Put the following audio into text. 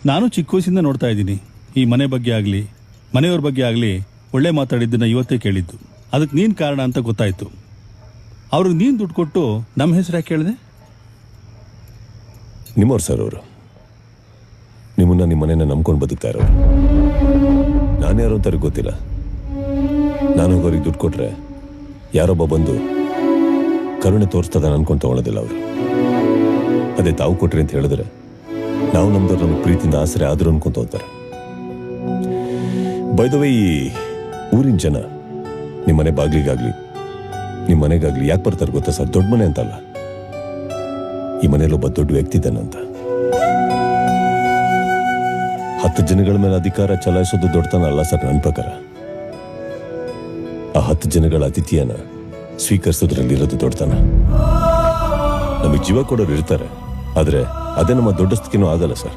ನಾನು ಚಿಕ್ಕ ವಯಸ್ಸಿಂದ ನೋಡ್ತಾ ಇದ್ದೀನಿ. ಈ ಮನೆ ಬಗ್ಗೆ ಆಗಲಿ ಮನೆಯವ್ರ ಬಗ್ಗೆ ಆಗಲಿ ಒಳ್ಳೆ ಮಾತಾಡಿದ್ದನ್ನ ಇವತ್ತೇ ಕೇಳಿದ್ದು. ಅದಕ್ಕೆ ನೀನು ಕಾರಣ ಅಂತ ಗೊತ್ತಾಯ್ತು. ಅವ್ರಿಗೆ ನೀನು ದುಡ್ಡು ಕೊಟ್ಟು ನಮ್ಮ ಹೆಸರು ಯಾಕೆ ಕೇಳಿದೆ? ನಿಮ್ಮವ್ರು ಸರ್ ಅವರು. ನಿಮ್ಮನ್ನ ನಿಮ್ಮ ಮನೇನ ನಂಬ್ಕೊಂಡು ಬದುಕ್ತಾ ಇರೋರು. ನಾನು ಯಾರು ಅಂತ ಅವ್ರಿಗೆ ಗೊತ್ತಿಲ್ಲ. ನಾನು ಹೋಗೋರಿಗೆ ದುಡ್ಡು ಕೊಟ್ರೆ ಯಾರೊಬ್ಬ ಬಂದು ಕರುಣೆ ತೋರಿಸ್ತದ ಅನ್ಕೊಂಡು ತಗೊಳ್ಳೋದಿಲ್ಲ ಅವರು. ಅದೇ ತಾವು ಕೊಟ್ರಿ ಅಂತ ಹೇಳಿದ್ರೆ ನಾವು ನಮ್ದವ್ರು ನಮಗೆ ಪ್ರೀತಿಯಿಂದ ಆಸರೆ ಆದರೂ ಅನ್ಕೊಂತ ಹೋಗ್ತಾರೆ. ಬೈದವೇ ಈ ಊರಿನ ಜನ ನಿಮ್ಮ ಮನೆ ಬಾಗಿಲಿಗಾಗ್ಲಿ ನಿಮ್ಮ ಮನೆಗಾಗ್ಲಿ ಯಾಕೆ ಬರ್ತಾರೆ ಗೊತ್ತಾ ಸರ್? ದೊಡ್ಡ ಮನೆ ಅಂತಲ್ಲ, ಈ ಮನೇಲಿ ಒಬ್ಬ ದೊಡ್ಡ ವ್ಯಕ್ತಿ ಇದ್ದಾನಂತ. 10 ಜನಗಳ ಮೇಲೆ ಅಧಿಕಾರ ಚಲಾಯಿಸೋದು ದೊಡ್ಡತನ ಅಲ್ಲ ಸರ್ ನನ್ನ ಪ್ರಕಾರ. ಆ 10 ಜನಗಳ ಅತಿಥಿಯನ್ನ ಸ್ವೀಕರಿಸೋದ್ರಲ್ಲಿರೋದು ದೊಡ್ಡತನ. ನಮಗೆ ಜೀವ ಕೊಡೋರು ಇರ್ತಾರೆ, ಆದ್ರೆ ಅದೇ ನಮ್ಮ ದೊಡ್ಡಸ್ತಿಕೆನೂ ಆಗಲ್ಲ ಸರ್.